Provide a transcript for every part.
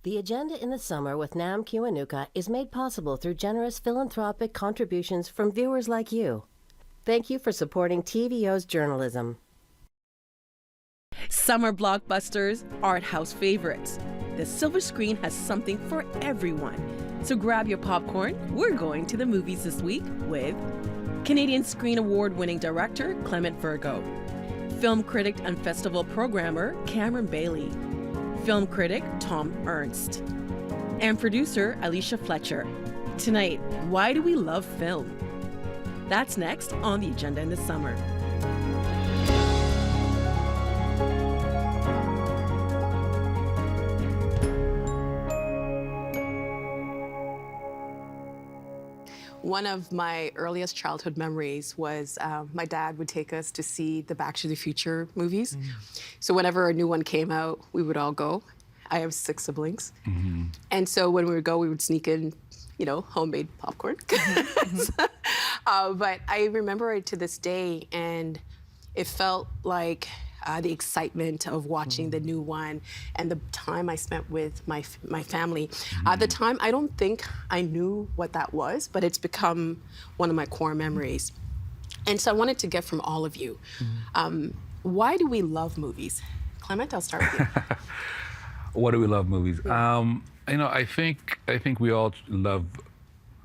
The Agenda in the Summer with Nam Kiwanuka is made possible through generous philanthropic contributions from viewers like you. Thank you for supporting TVO's journalism. Summer blockbusters, art house favorites. The silver screen has something for everyone. So grab your popcorn. We're going to the movies this week with Canadian Screen Award-winning director Clement Virgo, film critic and festival programmer Cameron Bailey, film critic Thom Ernst, and producer Alicia Fletcher. Tonight, why do we love film? That's next on The Agenda in the Summer. One of my earliest childhood memories was my dad would take us to see the Back to the Future movies. So whenever a new one came out, we would all go. I have 6 siblings. And so when we would go, we would sneak in, you know, homemade popcorn. But I remember it to this day, and it felt like the excitement of watching the new one and the time I spent with my family. At the time, I don't think I knew what that was, but it's become one of my core memories. And so I wanted to get from all of you, why do we love movies? Clement, I'll start with you. Why do we love movies? You know, I think we all love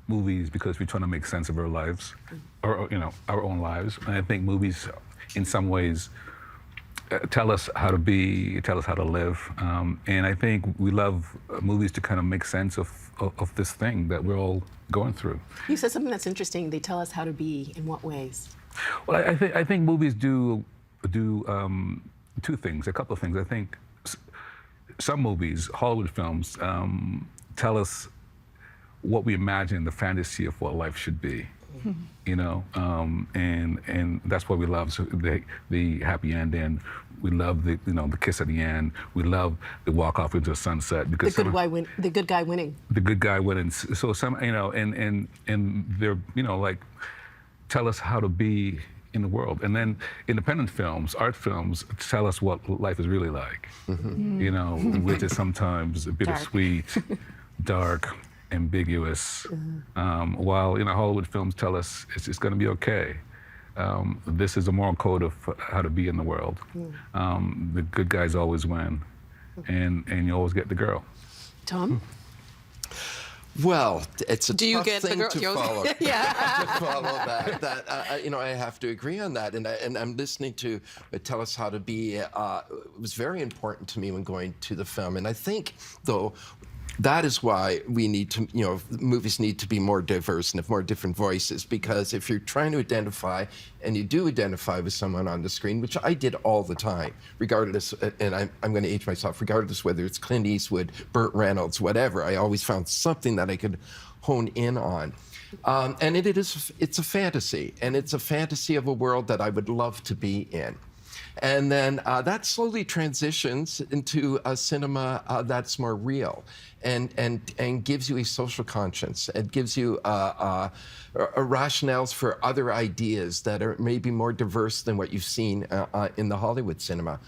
movies because we're trying to make sense of our lives, or you know, our own lives. And I think movies, in some ways, tell us how to be, tell us how to live. And I think we love movies to kind of make sense of this thing that we're all going through. You said something that's interesting. They tell us how to be. In what ways? Well, I think movies do 2 things, a couple of things. I think some movies, Hollywood films, tell us what we imagine the fantasy of what life should be. You know, and that's what we love. So the happy ending. We love the the kiss at the end. We love the walk off into the sunset because the good guy winning. The good guy winning. So some and they're like tell us how to be in the world. And then independent films, art films, tell us what life is really like. You know, which is sometimes a bittersweet, dark, ambiguous, while Hollywood films tell us it's going to be okay. This is a moral code of how to be in the world. The good guys always win, and you always get the girl. Thom? Well, it's a tough thing to follow. Yeah. To follow that. I have to agree on that. And I'm listening to Tell Us How to Be. It was very important to me when going to the film. And I think, though, that is why we need to, movies need to be more diverse and have more different voices, because if you're trying to identify, and you do identify with someone on the screen, which I did all the time, regardless, and I'm going to age myself, regardless whether it's Clint Eastwood, Burt Reynolds, whatever, I always found something that I could hone in on. And it's a fantasy, and it's a fantasy of a world that I would love to be in. And then that slowly transitions into a cinema that's more real and gives you a social conscience. It gives you rationales for other ideas that are maybe more diverse than what you've seen in the Hollywood cinema.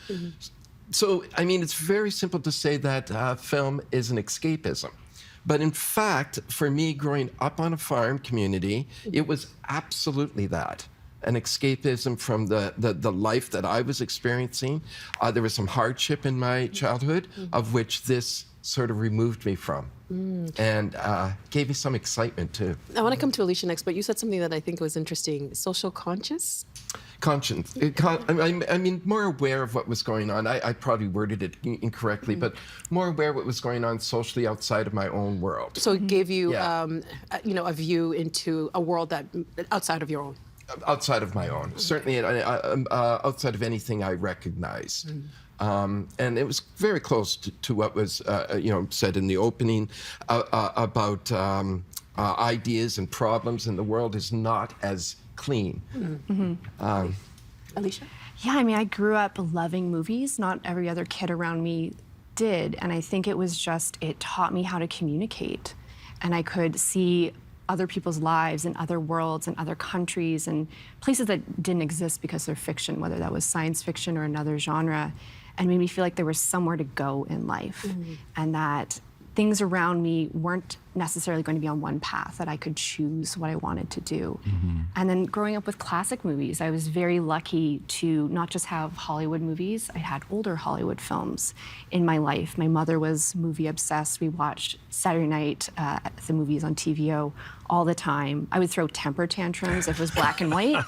So, I mean, it's very simple to say that film is an escapism. But in fact, for me, growing up on a farm community, it was absolutely that. An escapism from the life that I was experiencing. There was some hardship in my childhood, of which this sort of removed me from, and gave me some excitement too. I want to come to Alicia next, but you said something that I think was interesting. Social conscious? Conscience. I mean, more aware of what was going on. I probably worded it incorrectly, but more aware of what was going on socially outside of my own world. So it gave you, a view into a world that outside of your own. Outside of my own, certainly outside of anything I recognize. And it was very close to what was, said in the opening about ideas and problems, and the world is not as clean. Alicia? Yeah, I mean, I grew up loving movies. Not every other kid around me did, and I think it was just, it taught me how to communicate, and I could see other people's lives in other worlds and other countries and places that didn't exist because they're fiction, whether that was science fiction or another genre, and made me feel like there was somewhere to go in life, and that things around me weren't necessarily going to be on one path, that I could choose what I wanted to do. And then growing up with classic movies, I was very lucky to not just have Hollywood movies, I had older Hollywood films in my life. My mother was movie obsessed. We watched Saturday night the movies on TVO all the time. I would throw temper tantrums if it was black and white.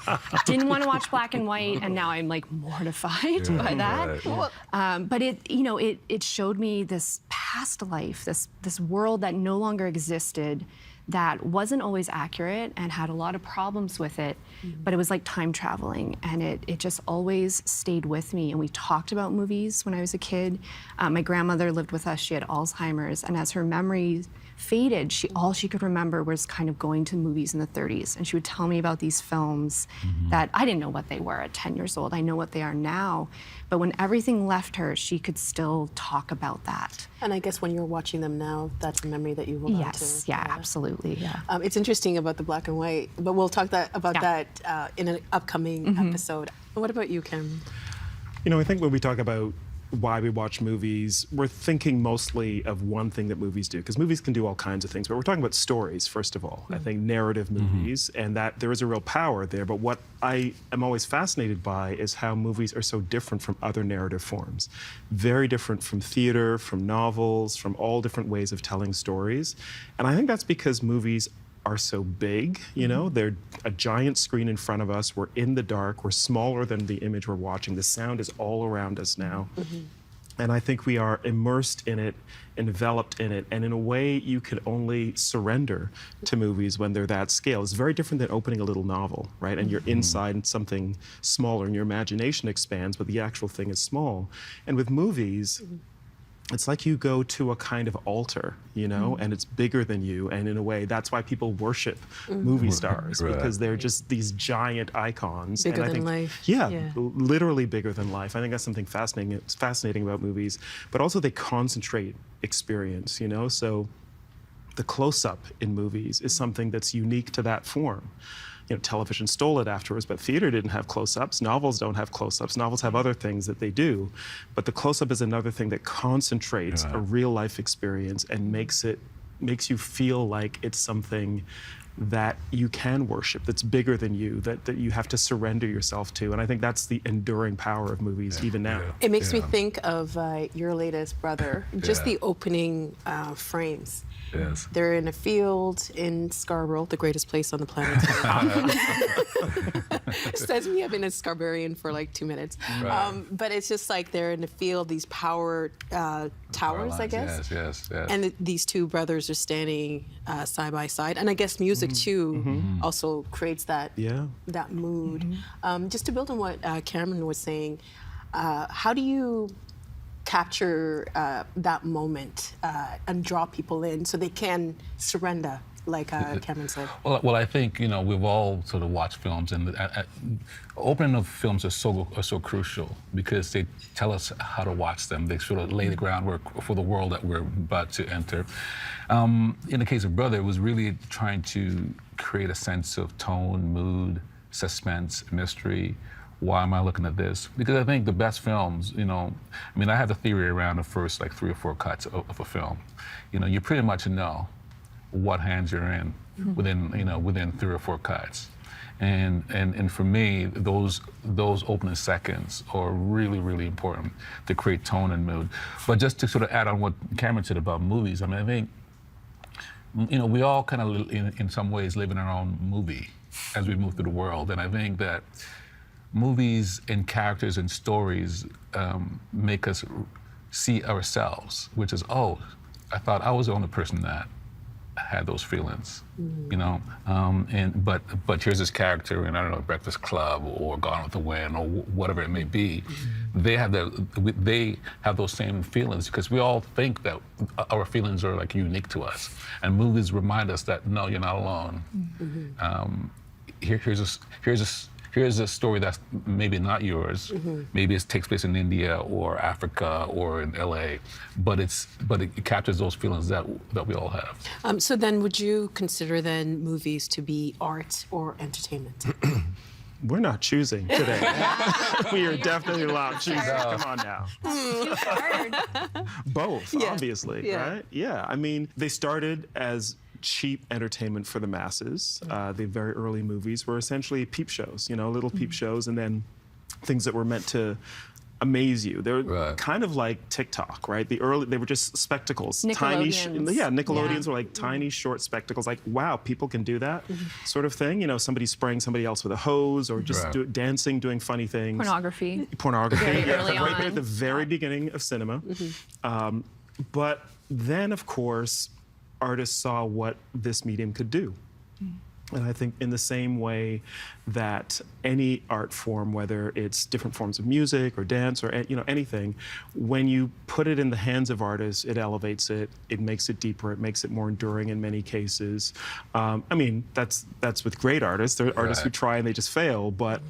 Didn't want to watch black and white, and now I'm like mortified by that. But it showed me this past life, this world that no longer existed, that wasn't always accurate and had a lot of problems with it, but it was like time traveling, and it just always stayed with me. And we talked about movies when I was a kid. My grandmother lived with us. She had Alzheimer's, and as her memory faded, all she could remember was kind of going to movies in the 30s. And she would tell me about these films that I didn't know what they were at 10 years old. I know what they are now. But when everything left her, she could still talk about that. And I guess when you're watching them now, that's a memory that you hold on to. Yes, yeah, absolutely, yeah. It's interesting about the black and white, but we'll talk about that in an upcoming episode. What about you, Cam? You know, I think when we talk about why we watch movies, we're thinking mostly of one thing that movies do, because movies can do all kinds of things, but we're talking about stories, first of all. I think narrative movies, and that there is a real power there. But what I am always fascinated by is how movies are so different from other narrative forms. Very different from theater, from novels, from all different ways of telling stories. And I think that's because movies are so big, you know, they're a giant screen in front of us, we're in the dark, we're smaller than the image we're watching, the sound is all around us now. And I think we are immersed in it, enveloped in it, and in a way you can only surrender to movies when they're that scale. It's very different than opening a little novel, right? And you're inside something smaller and your imagination expands, but the actual thing is small. And with movies, it's like you go to a kind of altar, you know, and it's bigger than you. And in a way, that's why people worship movie stars, because they're just these giant icons. Bigger and I than think, life. Yeah, literally bigger than life. I think that's something fascinating about movies. But also they concentrate experience, you know? So the close-up in movies is something that's unique to that form. You know, television stole it afterwards, but theater didn't have close-ups. Novels don't have close-ups. Novels have other things that they do. But the close-up is another thing that concentrates a real-life experience and makes you feel like it's something that you can worship, that's bigger than you, that you have to surrender yourself to. And I think that's the enduring power of movies even now. It makes me think of your latest brother, just the opening frames. Yes. They're in a field in Scarborough, the greatest place on the planet. Says me, I've been a Scarboroughian for like 2 minutes. Right. But it's just like they're in the field, these power towers, I guess. Yes. And these two brothers are standing side by side. And I guess music too also creates that mood. Just to build on what Cameron was saying, how do you capture that moment and draw people in so they can surrender, like Cameron said? Well, I think, you know, we've all sort of watched films, and opening of films are so crucial because they tell us how to watch them. They sort of lay the groundwork for the world that we're about to enter. In the case of Brother, it was really trying to create a sense of tone, mood, suspense, mystery. Why am I looking at this? Because I think the best films, you know, I mean, I have a theory around the first like 3 or 4 cuts of a film. You know, you pretty much know what hands you're in within 3 or 4 cuts. And for me, those opening seconds are really, really important to create tone and mood. But just to sort of add on what Cameron said about movies, I mean, I think, you know, we all kind of, in some ways, live in our own movie as we move through the world. And I think that movies and characters and stories make us see ourselves, which is, oh, I thought I was the only person that had those feelings, you know. But here's this character in, I don't know, Breakfast Club or Gone with the Wind or whatever it may be. They have those same feelings because we all think that our feelings are like unique to us, and movies remind us that no, you're not alone. Here's a story that's maybe not yours. Maybe it takes place in India or Africa or in LA, but it captures those feelings that we all have. So then would you consider then movies to be art or entertainment? We're not choosing today. We are definitely not choosing. Come on now. Both, obviously, right? Yeah. I mean, they started as cheap entertainment for the masses. The very early movies were essentially peep shows, little peep shows, and then things that were meant to amaze you. They're kind of like TikTok, right? They were just spectacles. Nickelodeons. Nickelodeons were like tiny, short spectacles. Like, wow, people can do that, sort of thing. Somebody spraying somebody else with a hose, or just dancing, doing funny things. Pornography. Very early right on. there at the very beginning of cinema. But then, of course, artists saw what this medium could do. And I think in the same way that any art form, whether it's different forms of music or dance or anything, when you put it in the hands of artists, it elevates it, it makes it deeper, it makes it more enduring in many cases. I mean, that's with great artists. There are artists who try and they just fail, but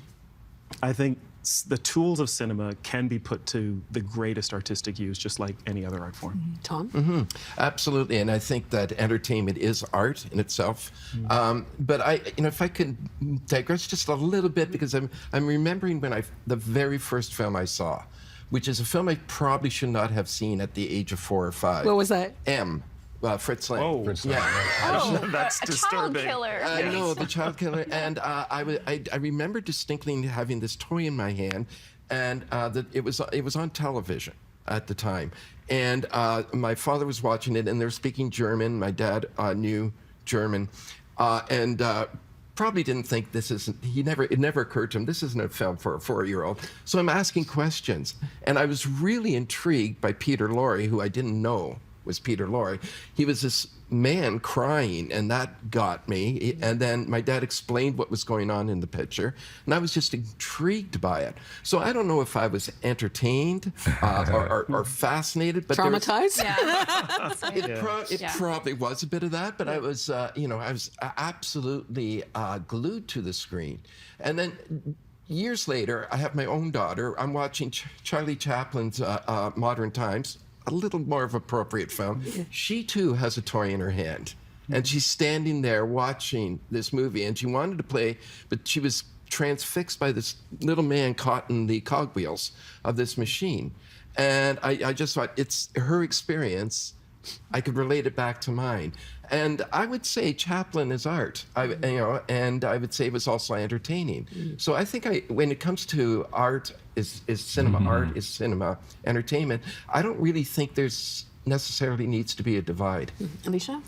I think the tools of cinema can be put to the greatest artistic use, just like any other art form. Thom? Absolutely, and I think that entertainment is art in itself. But if I could digress just a little bit, because I'm remembering the very first film I saw, which is a film I probably should not have seen at the age of 4 or 5. What was that? M. Fritz Lang. Oh, Fritz Lang. That's disturbing. Child killer. I know, the child killer. And I remember distinctly having this toy in my hand, and it was on television at the time. And my father was watching it, and they're speaking German. My dad knew German. And probably didn't think it never occurred to him, this isn't a film for a 4-year-old. So I'm asking questions. And I was really intrigued by Peter Lorre, who I didn't know was Peter Lorre. He was this man crying, and that got me. And then my dad explained what was going on in the picture, and I was just intrigued by it. So I don't know if I was entertained or fascinated, but Traumatized? it probably was a bit of that. But I was, I was absolutely glued to the screen. And then years later, I have my own daughter. I'm watching Charlie Chaplin's Modern Times, a little more of appropriate film. She too has a toy in her hand, and she's standing there watching this movie, and she wanted to play, but she was transfixed by this little man caught in the cogwheels of this machine. And I just thought, it's her experience, I could relate it back to mine. And I would say Chaplin is art, and I would say it was also entertaining. So I think when it comes to art is cinema, art is cinema, entertainment, I don't really think there's necessarily needs to be a divide. Alicia?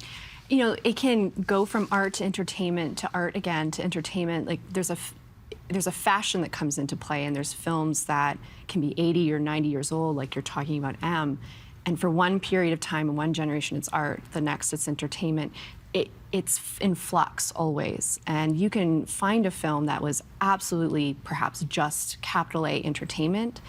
It can go from art to entertainment to art again to entertainment. Like there's a fashion that comes into play, and there's films that can be 80 or 90 years old, like you're talking about M. And for one period of time in one generation, it's art. The next, it's entertainment. It's in flux always. And you can find a film that was absolutely perhaps just capital A entertainment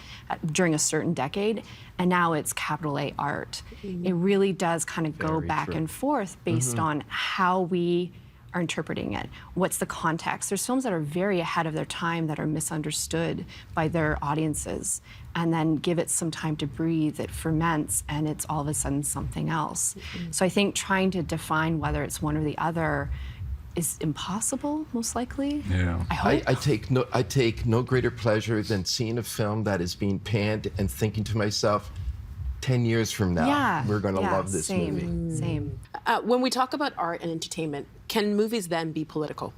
during a certain decade, and now it's capital A art. It really does kind of go back and forth based on how we are interpreting it. What's the context? There's films that are very ahead of their time that are misunderstood by their audiences, and then give it some time to breathe, it ferments, and it's all of a sudden something else. So I think trying to define whether it's one or the other is impossible, most likely. Yeah. I hope. I take no greater pleasure than seeing a film that is being panned and thinking to myself, 10 years from now, we're going to love this movie. Same. When we talk about art and entertainment, can movies then be political?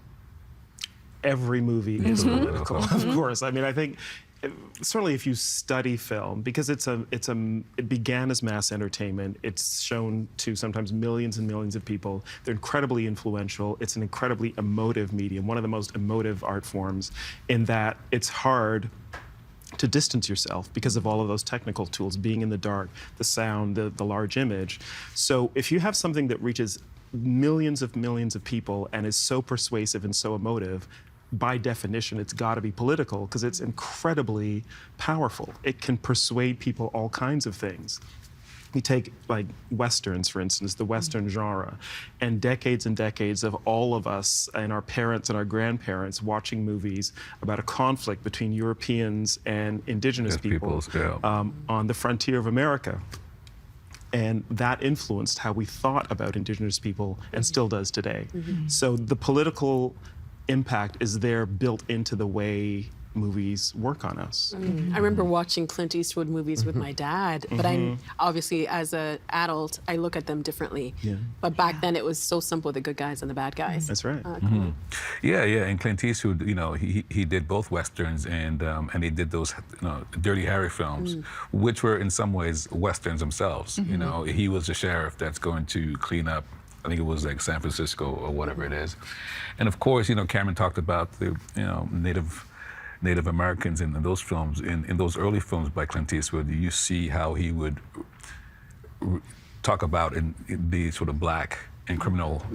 Every movie is political, of course. I mean, I think certainly if you study film, because it began as mass entertainment, it's shown to sometimes millions and millions of people. They're incredibly influential. It's an incredibly emotive medium, one of the most emotive art forms, in that it's hard to distance yourself because of all of those technical tools, being in the dark, the sound, the large image. So if you have something that reaches millions of people and is so persuasive and so emotive, by definition, it's got to be political, because it's incredibly powerful. It can persuade people all kinds of things. You take like Westerns, for instance, the Western genre, and decades of all of us and our parents and our grandparents watching movies about a conflict between Europeans and indigenous people on the frontier of America. And that influenced how we thought about indigenous people, and still does today. So the political impact is there built into the way movies work on us. I remember watching Clint Eastwood movies with my dad, but I'm obviously, as an adult, I look at them differently. Yeah. But back then it was so simple, the good guys and the bad guys. That's right. Yeah, and Clint Eastwood, he did both westerns and he did those Dirty Harry films, which were in some ways westerns themselves. He was the sheriff that's going to clean up, I think it was like San Francisco or whatever it is. And of course, Cameron talked about the Native Americans in those films. In those early films by Clint Eastwood, you see how he would talk about in the sort of black and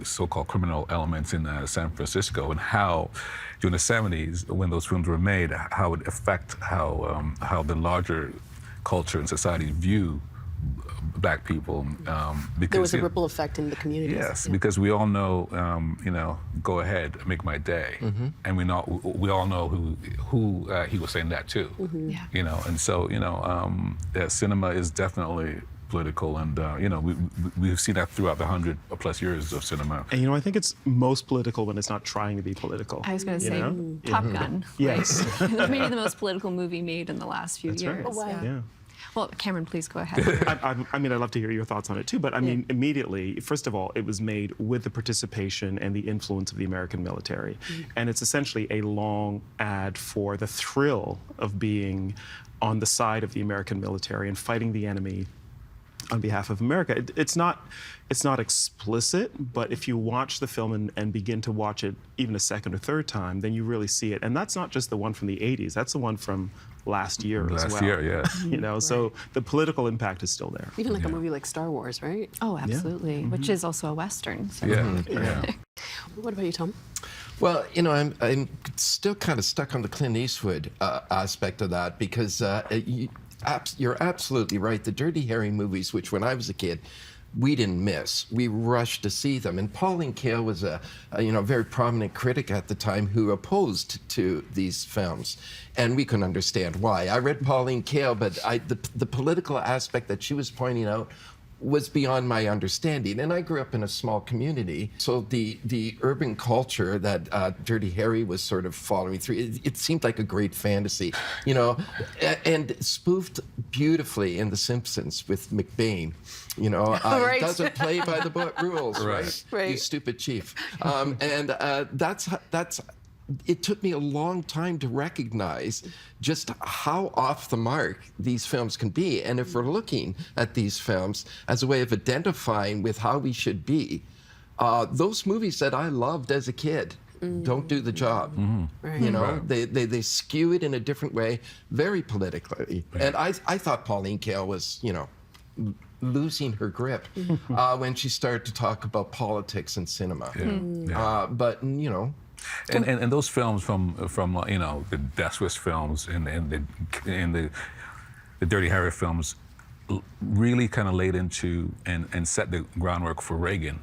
so-called criminal elements in San Francisco, and how during the 70s, when those films were made, how it affect how the larger culture and society view black people. Because There was a ripple effect in the communities. Yes, because we all know, go ahead, make my day, and we all know who he was saying that to, and so cinema is definitely political, and we've seen that throughout the 100+ years of cinema. And I think it's most political when it's not trying to be political. I was going to say Top Gun. Yes. Maybe the most political movie made in the last few years. Right. Oh, wow. Yeah. Well, Cameron, please go ahead. I'd love to hear your thoughts on it too, but immediately, first of all, it was made with the participation and the influence of the American military. And it's essentially a long ad for the thrill of being on the side of the American military and fighting the enemy on behalf of America. It's not explicit, but if you watch the film and begin to watch it even a second or third time, then you really see it. And that's not just the one from the 80s, that's the one from last year as well. Last year, yeah. So the political impact is still there. Even like a movie like Star Wars, right? Oh, absolutely. Which is also a Western. So. Yeah. What about you, Thom? Well, I'm still kind of stuck on the Clint Eastwood aspect of that, because you're absolutely right. The Dirty Harry movies, which when I was a kid, we didn't miss. We rushed to see them. And Pauline Kael was a very prominent critic at the time who opposed to these films. And we couldn't understand why. I read Pauline Kael, but the political aspect that she was pointing out was beyond my understanding. And I grew up in a small community, so the urban culture that Dirty Harry was sort of following through, it seemed like a great fantasy, and spoofed beautifully in The Simpsons with McBain. Right. Doesn't play by the book rules, right? Right. You stupid chief. And that's. It took me a long time to recognize just how off the mark these films can be. And if we're looking at these films as a way of identifying with how we should be, those movies that I loved as a kid don't do the job. Right. They skew it in a different way, very politically. Right. And I thought Pauline Kael was, losing her grip when she started to talk about politics and cinema. But And those films from the Death Swiss films and the Dirty Harry films really kind of laid into and set the groundwork for Reagan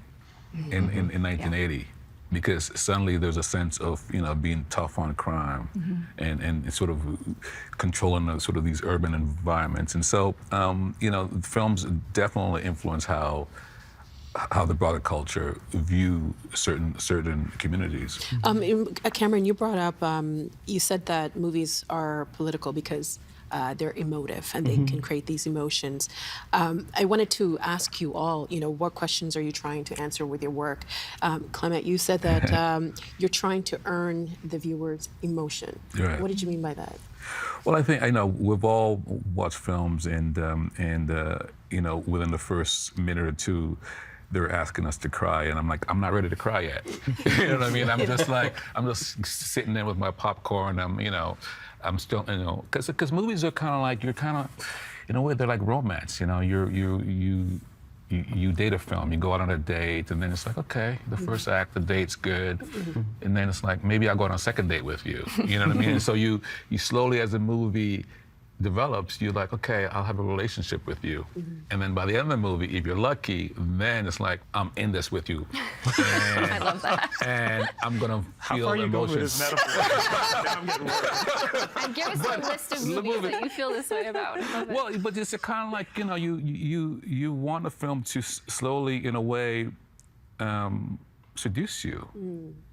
in 1980, because suddenly there's a sense of being tough on crime and sort of controlling sort of these urban environments, and so films definitely influence how the broader culture view certain communities. Cameron, you brought up, you said that movies are political because they're emotive and they can create these emotions. I wanted to ask you all, what questions are you trying to answer with your work? Clement, you said that you're trying to earn the viewer's emotion. Right. What did you mean by that? Well, I know we've all watched films, and within the first minute or two, they're asking us to cry, and I'm like, I'm not ready to cry yet. You know what I mean? I'm just sitting there with my popcorn. I'm still, because movies are kind of like, you're kind of, in a way, they're like romance. You date a film, you go out on a date, and then it's like, okay, the first act, the date's good, and then it's like, maybe I'll go on a second date with you. You know what I mean? And so you slowly, as the movie develops, you're like, okay, I'll have a relationship with you. And then by the end of the movie, if you're lucky, then it's like, I'm in this with you. And, I love that. And I'm gonna feel emotions. Going with this metaphor? Now I'm getting worried. And give us a list of movies that you feel this way about. I love it. Well, but it's kind of like, you want a film to slowly, in a way, seduce you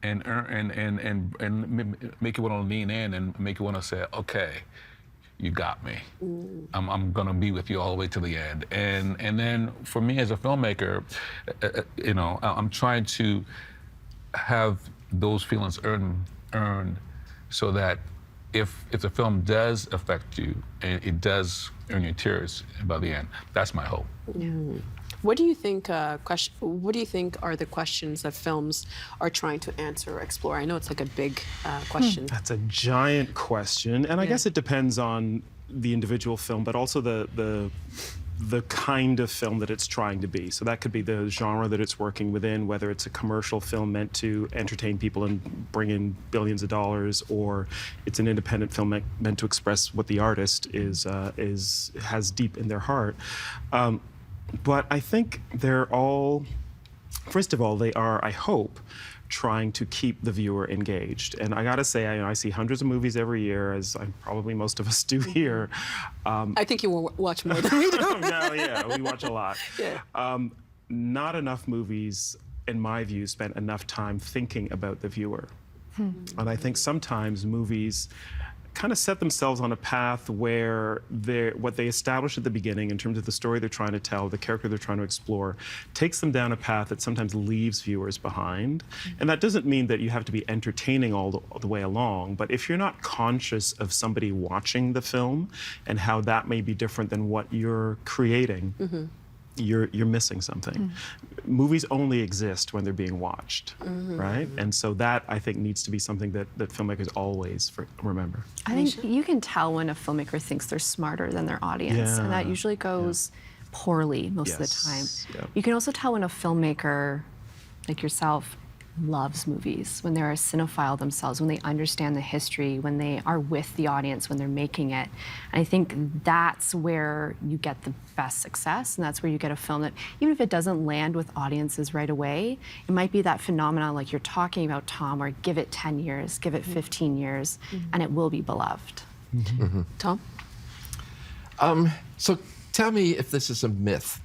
and make you want to lean in and make you want to say, okay, you got me. I'm gonna be with you all the way to the end. And then for me as a filmmaker, I'm trying to have those feelings earned so that if the film does affect you and it does earn you tears by the end, that's my hope. What do you think? What do you think are the questions that films are trying to answer or explore? I know it's like a big question. That's a giant question, and I guess it depends on the individual film, but also the kind of film that it's trying to be. So that could be the genre that it's working within, whether it's a commercial film meant to entertain people and bring in billions of dollars, or it's an independent film meant to express what the artist has deep in their heart. But I think they're all, first of all, they are, I hope, trying to keep the viewer engaged. And I gotta say, I see hundreds of movies every year, as probably most of us do here. I think you will watch more than we do. No, yeah, we watch a lot. Not enough movies, in my view, spend enough time thinking about the viewer. And I think sometimes movies kind of set themselves on a path where what they establish at the beginning in terms of the story they're trying to tell, the character they're trying to explore, takes them down a path that sometimes leaves viewers behind. And that doesn't mean that you have to be entertaining all the way along, but if you're not conscious of somebody watching the film and how that may be different than what you're creating, you're missing something. Movies only exist when they're being watched, right? And so that, I think, needs to be something that filmmakers always remember. I think you can tell when a filmmaker thinks they're smarter than their audience, and that usually goes poorly most of the time. You can also tell when a filmmaker, like yourself, loves movies, when they're a cinephile themselves, when they understand the history, when they are with the audience, when they're making it. And I think that's where you get the best success, and that's where you get a film that, even if it doesn't land with audiences right away, it might be that phenomenon like you're talking about, Thom, where give it 10 years, give it 15 years, and it will be beloved. Thom? So tell me if this is a myth.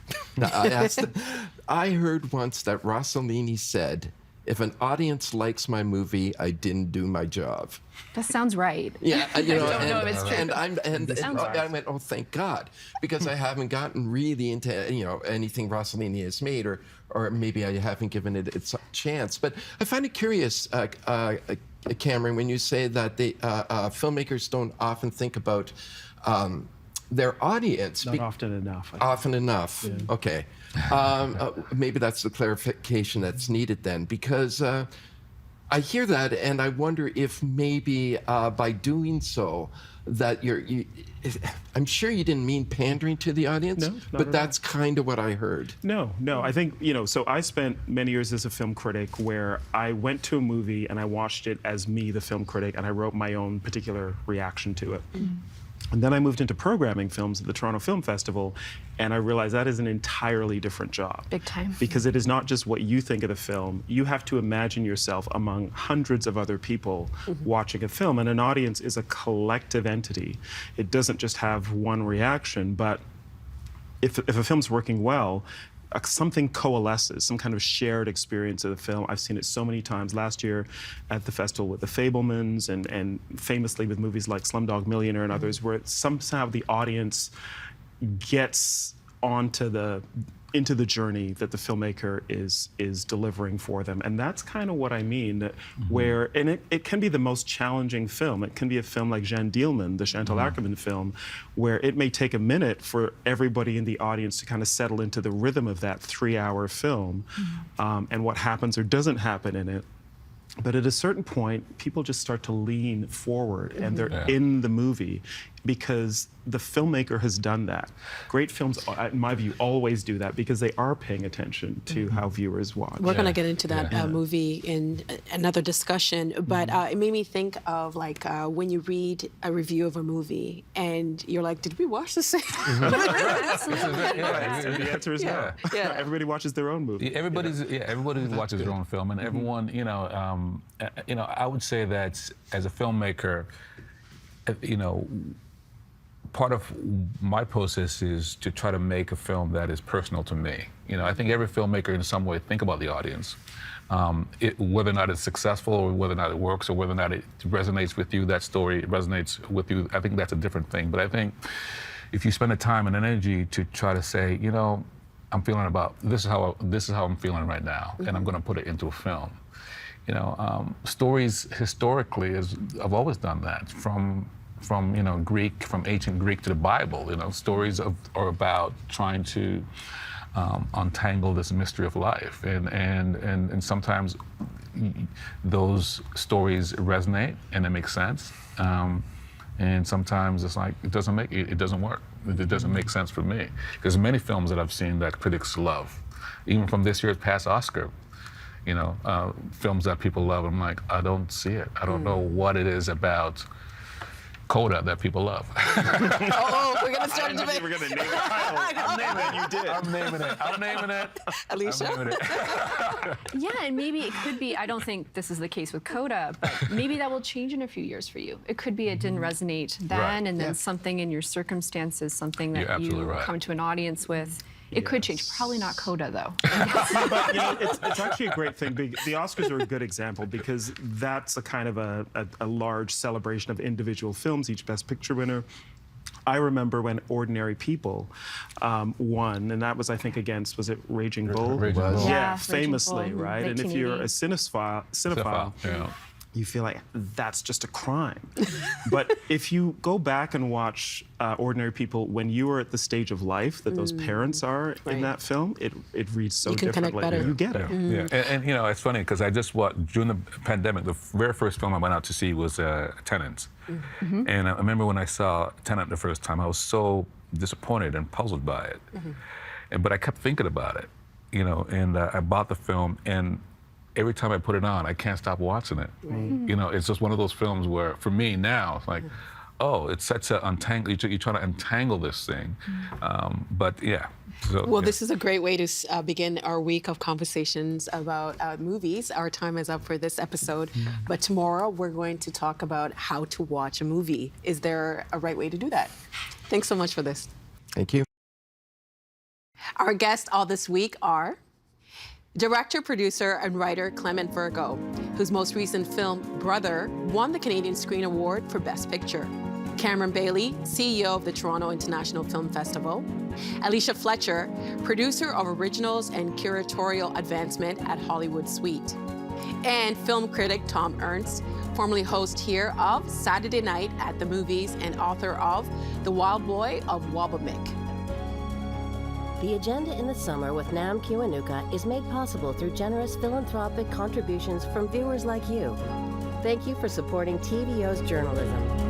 I heard once that Rossellini said, if an audience likes my movie, I didn't do my job. That sounds right. Yeah, I don't know if it's true. I went, oh, thank God, because I haven't gotten really into anything Rossellini has made, or maybe I haven't given it its chance. But I find it curious, Cameron, when you say that the filmmakers don't often think about their audience. Not often enough. Often enough. Yeah. Okay. Maybe that's the clarification that's needed then, because I hear that and I wonder if maybe by doing so that I'm sure you didn't mean pandering to the audience, but that's kind of what I heard. No, I think, so I spent many years as a film critic where I went to a movie and I watched it as me, the film critic, and I wrote my own particular reaction to it. And then I moved into programming films at the Toronto Film Festival, and I realized that is an entirely different job. Big time. Because it is not just what you think of the film. You have to imagine yourself among hundreds of other people watching a film, and an audience is a collective entity. It doesn't just have one reaction, but if a film's working well, something coalesces, some kind of shared experience of the film. I've seen it so many times. Last year at the festival with The Fabelmans, and famously with movies like Slumdog Millionaire and others, where somehow the audience gets into the journey that the filmmaker is delivering for them. And that's kind of what I mean, where, and it can be the most challenging film. It can be a film like Jeanne Dielman, the Chantal Ackerman film, where it may take a minute for everybody in the audience to kind of settle into the rhythm of that 3-hour film, and what happens or doesn't happen in it. But at a certain point, people just start to lean forward and they're in the movie because the filmmaker has done that. Great films, in my view, always do that because they are paying attention to how viewers watch. We're going to get into that movie in another discussion, but it made me think of like when you read a review of a movie and you're like, did we watch the same? The answer is no. Everybody watches their own movie. Everybody watches their own film, and everyone, I would say that as a filmmaker, part of my process is to try to make a film that is personal to me. I think every filmmaker in some way think about the audience. Whether or not it's successful, or whether or not it works, or whether or not it resonates with you, that story resonates with you, I think that's a different thing. But I think if you spend the time and energy to try to say, I'm feeling about, this is how I'm feeling right now, and I'm going to put it into a film. Stories historically I've always done that, from ancient Greek to the Bible. Stories are about trying to untangle this mystery of life, and sometimes those stories resonate and they make sense, and sometimes it's like it doesn't work. It doesn't make sense for me. There's many films that I've seen that critics love, even from this year's past Oscar. Films that people love. I'm like, I don't see it. I don't know what it is about Coda that people love. We're gonna start a debate. You were gonna name the title. I'm naming it. You did. I'm naming it. Alicia? I'm naming it. Yeah, and maybe it could be, I don't think this is the case with Coda, but maybe that will change in a few years for you. It could be it didn't resonate then, Right. and then something in your circumstances, something that You're absolutely you right. come to an audience with. It could change. Probably not Coda, though. But it's actually a great thing. The Oscars are a good example because that's a kind of a large celebration of individual films, each Best Picture winner. I remember when Ordinary People won, and that was, I think, against, was it Raging Bull? Raging Bull. Yeah, famously, Raging Bull, right? And if you're a 1980. cinephile, Yeah. you feel like that's just a crime. But if you go back and watch Ordinary People when you were at the stage of life that those parents are in Right. that film, it reads so You can connect differently. better. You get it. Yeah. And it's funny because I just watched, during the pandemic, the very first film I went out to see was Tenet. And I remember when I saw Tenet the first time, I was so disappointed and puzzled by it. But I kept thinking about it, and I bought the film, and every time I put it on, I can't stop watching it. It's just one of those films where, for me now, it's like, it's such a untangle. You're trying to untangle this thing, but yeah. So, Well, yeah. this is a great way to begin our week of conversations about movies. Our time is up for this episode, but tomorrow we're going to talk about how to watch a movie. Is there a right way to do that? Thanks so much for this. Thank you. Our guests all this week are director, producer, and writer Clement Virgo, whose most recent film, Brother, won the Canadian Screen Award for Best Picture. Cameron Bailey, CEO of the Toronto International Film Festival. Alicia Fletcher, producer of originals and curatorial advancement at Hollywood Suite. And film critic Thom Ernst, formerly host here of Saturday Night at the Movies and author of The Wild Boy of Waubamik. The Agenda in the Summer with Nam Kiwanuka is made possible through generous philanthropic contributions from viewers like you. Thank you for supporting TVO's journalism.